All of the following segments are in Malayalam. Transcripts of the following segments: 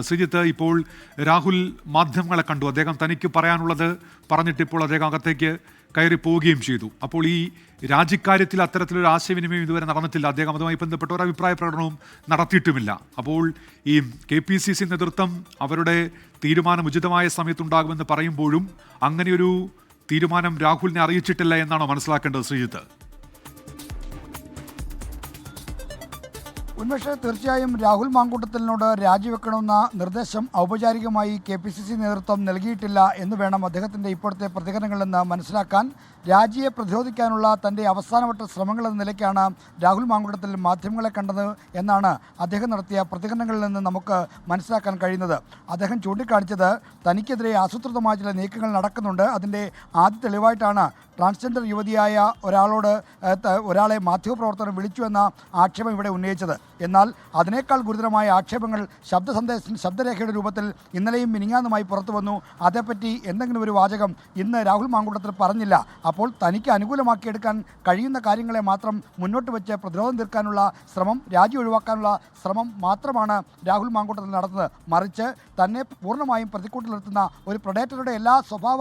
ശ്രീജിത്ത്, ഇപ്പോൾ രാഹുൽ മാധ്യമങ്ങളെ കണ്ടു. അദ്ദേഹം തനിക്ക് പറയാനുള്ളത് പറഞ്ഞിട്ടിപ്പോൾ അദ്ദേഹം അകത്തേക്ക് കയറി പോവുകയും ചെയ്തു. അപ്പോൾ ഈ രാജിക്കാര്യത്തിൽ അത്തരത്തിലൊരു ആശയവിനിമയം ഇതുവരെ നടന്നിട്ടില്ല. അദ്ദേഹം അതുമായി ബന്ധപ്പെട്ട ഒരു അഭിപ്രായ പ്രകടനവും നടത്തിയിട്ടുമില്ല. അപ്പോൾ ഈ KPCC നേതൃത്വം അവരുടെ തീരുമാനം ഉചിതമായ സമയത്തുണ്ടാകുമെന്ന് പറയുമ്പോഴും അങ്ങനെയൊരു തീരുമാനം രാഹുലിനെ അറിയിച്ചിട്ടില്ല എന്നാണോ മനസ്സിലാക്കേണ്ടത് ശ്രീജിത്ത്? ഉന്മേഷ്, തീർച്ചയായും രാഹുൽ മാങ്കൂട്ടത്തിലിനോട് രാജിവെക്കണമെന്ന നിർദ്ദേശം ഔപചാരികമായി KPCC നേതൃത്വം നൽകിയിട്ടില്ല എന്ന് വേണം അദ്ദേഹത്തിൻ്റെ ഇപ്പോഴത്തെ പ്രതികരണങ്ങളിൽ നിന്ന് മനസ്സിലാക്കാൻ. രാജിയെ പ്രതിരോധിക്കാനുള്ള തൻ്റെ അവസാനവട്ട ശ്രമങ്ങളെന്ന നിലയ്ക്കാണ് രാഹുൽ മാങ്കൂട്ടത്തിൽ മാധ്യമങ്ങളെ കണ്ടത് എന്നാണ് അദ്ദേഹം നടത്തിയ പ്രതികരണങ്ങളിൽ നിന്ന് നമുക്ക് മനസ്സിലാക്കാൻ കഴിയുന്നത്. അദ്ദേഹം ചൂണ്ടിക്കാണിച്ചത് തനിക്കെതിരെ ആസൂത്രിതമായ ചില നീക്കങ്ങൾ നടക്കുന്നുണ്ട്. അതിൻ്റെ ആദ്യ തെളിവായിട്ടാണ് ട്രാൻസ്ജെൻഡർ യുവതിയായ ഒരാളെ മാധ്യമപ്രവർത്തകർ വിളിച്ചു എന്ന ആക്ഷേപം ഇവിടെ ഉന്നയിച്ചത്. എന്നാൽ അതിനേക്കാൾ ഗുരുതരമായ ആക്ഷേപങ്ങൾ ശബ്ദരേഖയുടെ രൂപത്തിൽ ഇന്നലെയും മിനിങ്ങാന്നുമായി പുറത്തു വന്നു. അതേപ്പറ്റി എന്തെങ്കിലും ഒരു വാചകം ഇന്ന് രാഹുൽ മാങ്കൂട്ടത്തിൽ പറഞ്ഞില്ല. അപ്പോൾ തനിക്ക് അനുകൂലമാക്കിയെടുക്കാൻ കഴിയുന്ന കാര്യങ്ങളെ മാത്രം മുന്നോട്ട് വെച്ച് പ്രതിരോധം തീർക്കാനുള്ള ശ്രമം, രാജി ഒഴിവാക്കാനുള്ള ശ്രമം മാത്രമാണ് രാഹുൽ മാങ്കൂട്ടത്തിൽ നടത്തുന്നത്. മറിച്ച് തന്നെ പൂർണ്ണമായും പ്രതിക്കൂട്ടിൽ നിർത്തുന്ന ഒരു പ്രൊഡേറ്ററുടെ എല്ലാ സ്വഭാവ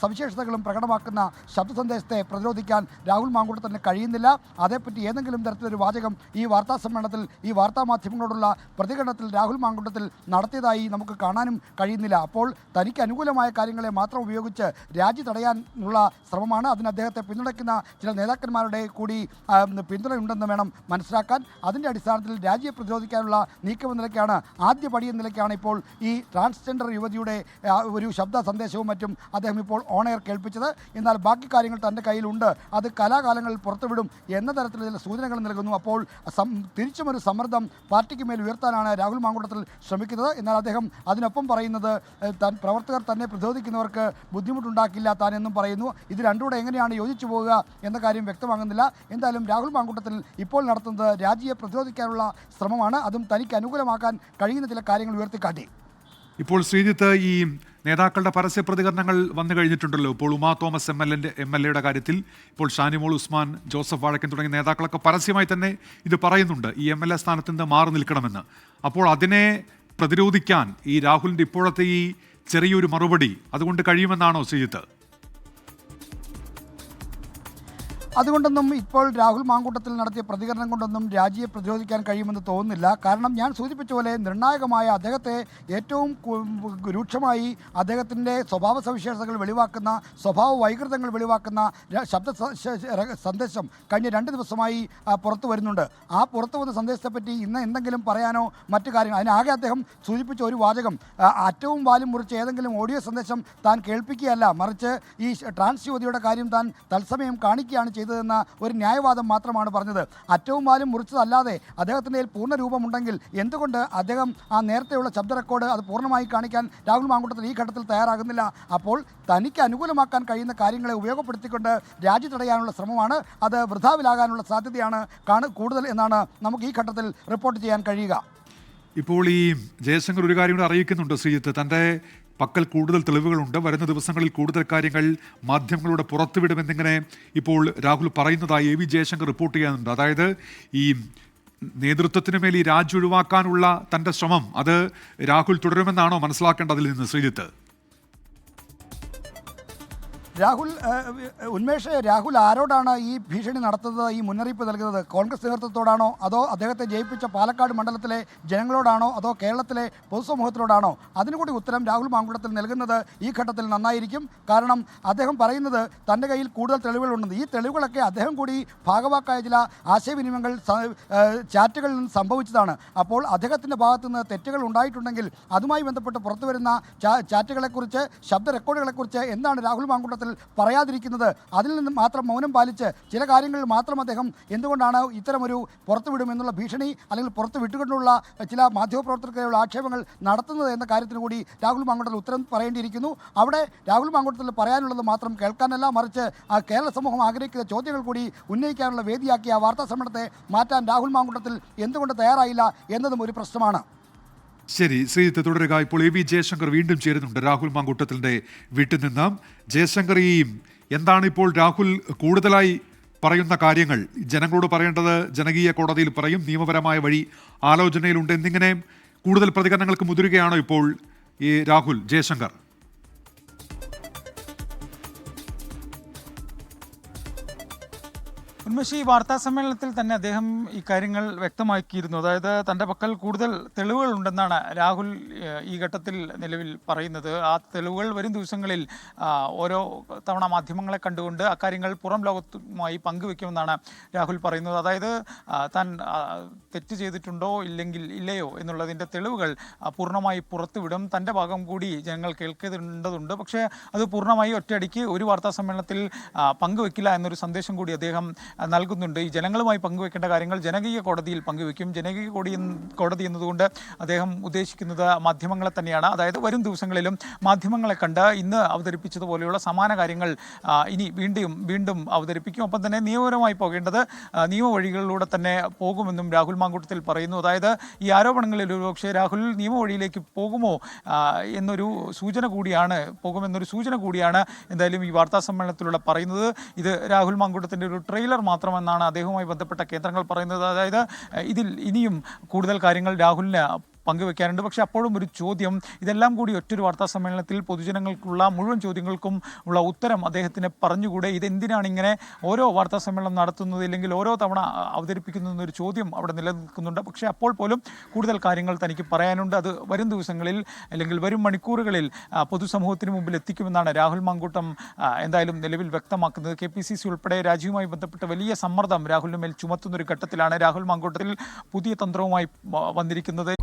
സവിശേഷതകളും പ്രകടമാക്കുന്ന ശബ്ദ സന്ദേശത്തെ പ്രതിരോധിക്കാൻ രാഹുൽ മാങ്കൂട്ടത്തിന് കഴിയുന്നില്ല. അതേപ്പറ്റി ഏതെങ്കിലും തരത്തിലൊരു വാചകം ഈ വാർത്താ സമ്മേളനത്തിൽ, ഈ വാർത്താ മാധ്യമങ്ങളോടുള്ള പ്രതികരണത്തിൽ രാഹുൽ മാങ്കൂട്ടത്തിൽ നടത്തിയതായി നമുക്ക് കാണാനും കഴിയുന്നില്ല. അപ്പോൾ തനിക്ക് അനുകൂലമായ കാര്യങ്ങളെ മാത്രം ഉപയോഗിച്ച് രാജി തടയാനുള്ള ശ്രമമാണ്. അതിന് അദ്ദേഹത്തെ പിന്തുണയ്ക്കുന്ന ചില നേതാക്കന്മാരുടെ കൂടി പിന്തുണയുണ്ടെന്ന് വേണം മനസ്സിലാക്കാൻ. അതിൻ്റെ അടിസ്ഥാനത്തിൽ രാജിയെ പ്രതിരോധിക്കാനുള്ള നീക്കമെന്ന നിലയ്ക്കാണ്, ആദ്യ പടിയെന്ന നിലയ്ക്കാണ് ഇപ്പോൾ ഈ ട്രാൻസ്ജെൻഡർ യുവതിയുടെ ഒരു ശബ്ദ സന്ദേശവും മറ്റും അദ്ദേഹം ഇപ്പോൾ ഓൺ എയർ കേൾപ്പിച്ചത്. എന്നാൽ ബാക്കി കാര്യങ്ങൾ തൻ്റെ കയ്യിലുണ്ട്, അത് കലാകാലങ്ങളിൽ പുറത്തുവിടും എന്ന തരത്തിലുള്ള ചില സൂചനകൾ നൽകുന്നു. അപ്പോൾ തിരിച്ചും ഒരു സമ്മർദ്ദം പാർട്ടിക്ക് മേൽ ഉയർത്താനാണ് രാഹുൽ മാങ്കൂട്ടത്തിൽ ശ്രമിക്കുന്നത്. എന്നാൽ അദ്ദേഹം അതിനൊപ്പം പറയുന്നത് പ്രവർത്തകർ തന്നെ പ്രതിരോധിക്കുന്നവർക്ക് ബുദ്ധിമുട്ടുണ്ടാക്കില്ല താൻ എന്നും പറയുന്നു. ഇത് രണ്ടുകൂടെ എങ്ങനെയാണ് യോജിച്ചു പോവുക എന്ന കാര്യം വ്യക്തമാകുന്നില്ല. എന്തായാലും രാഹുൽ മാങ്കൂട്ടത്തിൽ ഇപ്പോൾ നടത്തുന്നത് രാജിയെ പ്രതിരോധിക്കാനുള്ള ശ്രമമാണ്. അതും തനിക്ക് അനുകൂലമാക്കാൻ കഴിയുന്ന ചില കാര്യങ്ങൾ ഉയർത്തിക്കാട്ടി. ഇപ്പോൾ ശ്രീജിത്ത്, ഈ നേതാക്കളുടെ പരസ്യ പ്രതികരണങ്ങൾ വന്നു കഴിഞ്ഞിട്ടുണ്ടല്ലോ. ഇപ്പോൾ ഉമാ തോമസ് MLA കാര്യത്തിൽ ഇപ്പോൾ ഷാനിമോൾ ഉസ്മാൻ, ജോസഫ് വാഴക്കൻ തുടങ്ങിയ നേതാക്കളൊക്കെ പരസ്യമായി തന്നെ ഇത് പറയുന്നുണ്ട്, ഈ MLA സ്ഥാനത്ത് നിന്ന് മാറി നിൽക്കണമെന്ന്. അപ്പോൾ അതിനെ പ്രതിരോധിക്കാൻ ഈ രാഹുലിൻ്റെ ഇപ്പോഴത്തെ ഈ ചെറിയൊരു മറുപടി അതുകൊണ്ട് കഴിയുമെന്നാണോ ശ്രീജിത്ത്? അതുകൊണ്ടൊന്നും ഇപ്പോൾ രാഹുൽ മാങ്കൂട്ടത്തിൽ നടത്തിയ പ്രതികരണം കൊണ്ടൊന്നും രാജിയെ പ്രതിരോധിക്കാൻ കഴിയുമെന്ന് തോന്നുന്നില്ല. കാരണം ഞാൻ സൂചിപ്പിച്ച പോലെ നിർണായകമായ, അദ്ദേഹത്തെ ഏറ്റവും രൂക്ഷമായി അദ്ദേഹത്തിൻ്റെ സ്വഭാവ സവിശേഷതകൾ വെളിവാക്കുന്ന, സ്വഭാവ വൈകൃതങ്ങൾ വെളിവാക്കുന്ന ശബ്ദ സന്ദേശം കഴിഞ്ഞ 2 ദിവസമായി പുറത്തു വരുന്നുണ്ട്. ആ പുറത്തു വന്ന സന്ദേശത്തെപ്പറ്റി ഇന്ന് എന്തെങ്കിലും പറയാനോ മറ്റു കാര്യങ്ങൾ, അതിനാകെ അദ്ദേഹം സൂചിപ്പിച്ച ഒരു വാചകം, അറ്റവും വാലും മുറിച്ച് ഏതെങ്കിലും ഓഡിയോ സന്ദേശം താൻ കേൾപ്പിക്കുകയല്ല, മറിച്ച് ഈ ട്രാൻസ് യുവതിയുടെ കാര്യം താൻ തത്സമയം കാണിക്കുകയാണ് ചെയ്തതെന്ന ഒരു ന്യായവാദം മാത്രമാണ് പറഞ്ഞത്. അറ്റവും വാലും മുറിച്ചതല്ലാതെ അദ്ദേഹത്തിൻ്റെ പൂർണ്ണ രൂപമുണ്ടെങ്കിൽ എന്തുകൊണ്ട് അദ്ദേഹം ആ നേരത്തെയുള്ള ശബ്ദ റെക്കോർഡ് അത് പൂർണ്ണമായി കാണിക്കാൻ രാഹുൽ മാങ്കൂട്ടത്തിൽ ഈ ഘട്ടത്തിൽ തയ്യാറാകുന്നില്ല? അപ്പോൾ തനിക്ക് അനുകൂലമാക്കാൻ കഴിയുന്ന കാര്യങ്ങളെ ഉപയോഗപ്പെടുത്തിക്കൊണ്ട് രാജി തടയാനുള്ള ശ്രമമാണ്. അത് വൃഥാവിലാകാനുള്ള സാധ്യതയാണ് കൂടുതൽ എന്നാണ് നമുക്ക് ഈ ഘട്ടത്തിൽ റിപ്പോർട്ട് ചെയ്യാൻ കഴിയുക. ഇപ്പോൾ ഈ ജയശങ്കർ ഒരു കാര്യം കൂടെ അറിയിക്കുന്നുണ്ട് ശ്രീജിത്ത്, തൻ്റെ പക്കൽ കൂടുതൽ തെളിവുകളുണ്ട്, വരുന്ന ദിവസങ്ങളിൽ കൂടുതൽ കാര്യങ്ങൾ മാധ്യമങ്ങളുടെ പുറത്തുവിടുമെന്നിങ്ങനെ ഇപ്പോൾ രാഹുൽ പറയുന്നതായി AV ജയശങ്കർ റിപ്പോർട്ട് ചെയ്യാനുണ്ട്. അതായത് ഈ നേതൃത്വത്തിന് മേൽ ഈ രാജി ഒഴിവാക്കാനുള്ള തൻ്റെ ശ്രമം അത് രാഹുൽ തുടരുമെന്നാണോ മനസ്സിലാക്കേണ്ടതിൽ നിന്ന് ശ്രീജിത്ത്? രാഹുൽ ആരോടാണ് ഈ ഭീഷണി നടത്തുന്നത്, ഈ മുന്നറിയിപ്പ് നൽകുന്നത്? കോൺഗ്രസ് നേതൃത്വത്തോടാണോ, അതോ അദ്ദേഹത്തെ ജയിപ്പിച്ച പാലക്കാട് മണ്ഡലത്തിലെ ജനങ്ങളോടാണോ, അതോ കേരളത്തിലെ പൊതുസമൂഹത്തിനോടാണോ? അതിനുകൂടി ഉത്തരം രാഹുൽ മാങ്കൂട്ടത്തിൽ നൽകുന്നത് ഈ ഘട്ടത്തിൽ നന്നായിരിക്കും. കാരണം അദ്ദേഹം പറയുന്നത് തൻ്റെ കയ്യിൽ കൂടുതൽ തെളിവുകളുണ്ടെന്ന്. ഈ തെളിവുകളൊക്കെ അദ്ദേഹം കൂടി ഭാഗവാക്കായ ചില ആശയവിനിമയങ്ങൾ, ചാറ്റുകളിൽ നിന്ന് സംഭവിച്ചതാണ്. അപ്പോൾ അദ്ദേഹത്തിൻ്റെ ഭാഗത്തു നിന്ന് തെറ്റുകൾ ഉണ്ടായിട്ടുണ്ടെങ്കിൽ അതുമായി ബന്ധപ്പെട്ട് പുറത്തു വരുന്ന ചാറ്റുകളെക്കുറിച്ച്, ശബ്ദ റെക്കോർഡുകളെക്കുറിച്ച് എന്താണ് രാഹുൽ മാങ്കൂട്ടത്തിൽ പറയാതിരിക്കുന്നത്? അതിൽ നിന്ന് മാത്രം മൗനം പാലിച്ച് ചില കാര്യങ്ങളിൽ മാത്രം അദ്ദേഹം എന്തുകൊണ്ടാണ് ഇത്തരമൊരു പുറത്തുവിടും എന്നുള്ള ഭീഷണി അല്ലെങ്കിൽ പുറത്തു വിട്ടുകൊണ്ടുള്ള ചില മാധ്യമപ്രവർത്തകർക്കുള്ള ആക്ഷേപങ്ങൾ നടത്തുന്നത് എന്ന കാര്യത്തിന് കൂടി രാഹുൽ മാങ്കൂട്ടത്തിൽ ഉത്തരം പറയേണ്ടിയിരിക്കുന്നു. അവിടെ രാഹുൽ മാങ്കൂട്ടത്തിൽ പറയാനുള്ളത് മാത്രം കേൾക്കാനല്ല, മറിച്ച് കേരള സമൂഹം ആഗ്രഹിക്കുന്ന ചോദ്യങ്ങൾ കൂടി ഉന്നയിക്കാനുള്ള വേദിയാക്കി ആ വാർത്താ സമ്മേളനത്തെ മാറ്റാൻ രാഹുൽ മാങ്കൂട്ടത്തിൽ എന്തുകൊണ്ട് തയ്യാറായില്ല എന്നതും ഒരു പ്രശ്നമാണ്. ശരി, ശ്രീജിത്ത് തുടരുക. ഇപ്പോൾ AV ജയശങ്കർ വീണ്ടും ചേരുന്നുണ്ട് രാഹുൽ മാങ്കൂട്ടത്തിൻ്റെ വീട്ടിൽ നിന്ന്. ജയശങ്കർ, ഈ എന്താണ് ഇപ്പോൾ രാഹുൽ കൂടുതലായി പറയുന്ന കാര്യങ്ങൾ? ജനങ്ങളോട് പറയേണ്ടത് ജനകീയ കോടതിയിൽ പറയും, നിയമപരമായ വഴി ആലോചനയിലുണ്ട് എന്നിങ്ങനെ കൂടുതൽ പ്രതികരണങ്ങൾക്ക് മുതിരുകയാണോ ഇപ്പോൾ ഈ രാഹുൽ ജയശങ്കർ? ഉന്മേഷ്, ഈ വാർത്താ സമ്മേളനത്തിൽ തന്നെ അദ്ദേഹം ഇക്കാര്യങ്ങൾ വ്യക്തമാക്കിയിരുന്നു. അതായത് തൻ്റെ പക്കൽ കൂടുതൽ തെളിവുകൾ ഉണ്ടെന്നാണ് രാഹുൽ ഈ ഘട്ടത്തിൽ നിലവിൽ പറയുന്നത്. ആ തെളിവുകൾ വരും ദിവസങ്ങളിൽ ഓരോ തവണ മാധ്യമങ്ങളെ കണ്ടുകൊണ്ട് അക്കാര്യങ്ങൾ പുറം ലോകത്തുമായി പങ്കുവെക്കുമെന്നാണ് രാഹുൽ പറയുന്നത്. അതായത് താൻ തെറ്റ് ചെയ്തിട്ടുണ്ടോ ഇല്ലയോ എന്നുള്ളതിൻ്റെ തെളിവുകൾ പൂർണ്ണമായി പുറത്തുവിടും. തൻ്റെ ഭാഗം കൂടി ജനങ്ങൾ കേൾക്കേണ്ടതുണ്ട്. പക്ഷേ അത് പൂർണ്ണമായി ഒറ്റയടിക്ക് ഒരു വാർത്താ സമ്മേളനത്തിൽ പങ്കുവെക്കില്ല എന്നൊരു സന്ദേശം കൂടി അദ്ദേഹം നൽകുന്നുണ്ട്. ഈ ജനങ്ങളുമായി പങ്കുവെക്കേണ്ട കാര്യങ്ങൾ ജനകീയ കോടതിയിൽ പങ്കുവെക്കും. ജനകീയ കോടതി എന്നതുകൊണ്ട് അദ്ദേഹം ഉദ്ദേശിക്കുന്നത് മാധ്യമങ്ങളെ തന്നെയാണ്. അതായത് വരും ദിവസങ്ങളിലും മാധ്യമങ്ങളെ കണ്ട് ഇന്ന് അവതരിപ്പിച്ചതുപോലെയുള്ള സമാന കാര്യങ്ങൾ ഇനി വീണ്ടും അവതരിപ്പിക്കും. ഒപ്പം തന്നെ നിയമപരമായി പോകേണ്ടത് നിയമവഴികളിലൂടെ തന്നെ പോകുമെന്നും രാഹുൽ മാങ്കൂട്ടത്തിൽ പറയുന്നു. അതായത് ഈ ആരോപണങ്ങളിൽ ഒരുപക്ഷെ രാഹുൽ നിയമവഴിയിലേക്ക് പോകുമെന്നൊരു സൂചന കൂടിയാണ് എന്തായാലും ഈ വാർത്താ സമ്മേളനത്തിലൂടെ പറയുന്നത്. ഇത് രാഹുൽ മാങ്കൂട്ടത്തിൻ്റെ ഒരു ട്രെയിലർ മാത്രമെന്നാണ് അദ്ദേഹവുമായി ബന്ധപ്പെട്ട കേന്ദ്രങ്ങൾ പറയുന്നത്. അതായത് ഇതിൽ ഇനിയും കൂടുതൽ കാര്യങ്ങൾ രാഹുലിന് പങ്കുവെക്കാനുണ്ട്. പക്ഷേ അപ്പോഴും ഒരു ചോദ്യം, ഇതെല്ലാം കൂടി ഒറ്റൊരു വാർത്താ സമ്മേളനത്തിൽ പൊതുജനങ്ങൾക്കുള്ള മുഴുവൻ ചോദ്യങ്ങൾക്കും ഉള്ള ഉത്തരം അദ്ദേഹത്തിന് പറഞ്ഞുകൂടെ? ഇതെന്തിനാണ് ഇങ്ങനെ ഓരോ വാർത്താ സമ്മേളനം നടത്തുന്നത്, ഇല്ലെങ്കിൽ ഓരോ തവണ അവതരിപ്പിക്കുന്നതെന്നൊരു ചോദ്യം അവിടെ നിലനിൽക്കുന്നുണ്ട്. പക്ഷേ അപ്പോൾ പോലും കൂടുതൽ കാര്യങ്ങൾ തനിക്ക് പറയാനുണ്ട്. അത് വരും ദിവസങ്ങളിൽ അല്ലെങ്കിൽ വരും മണിക്കൂറുകളിൽ പൊതുസമൂഹത്തിന് മുമ്പിൽ എത്തിക്കുമെന്നാണ് രാഹുൽ മാങ്കൂട്ടം എന്തായാലും നിലവിൽ വ്യക്തമാക്കുന്നത്. KPCC ഉൾപ്പെടെ രാജ്യവുമായി ബന്ധപ്പെട്ട് വലിയ സമ്മർദ്ദം രാഹുലിന് മേൽ ചുമത്തുന്നൊരു ഘട്ടത്തിലാണ് രാഹുൽ മാങ്കൂട്ടത്തിൽ പുതിയ തന്ത്രവുമായി വന്നിരിക്കുന്നത്.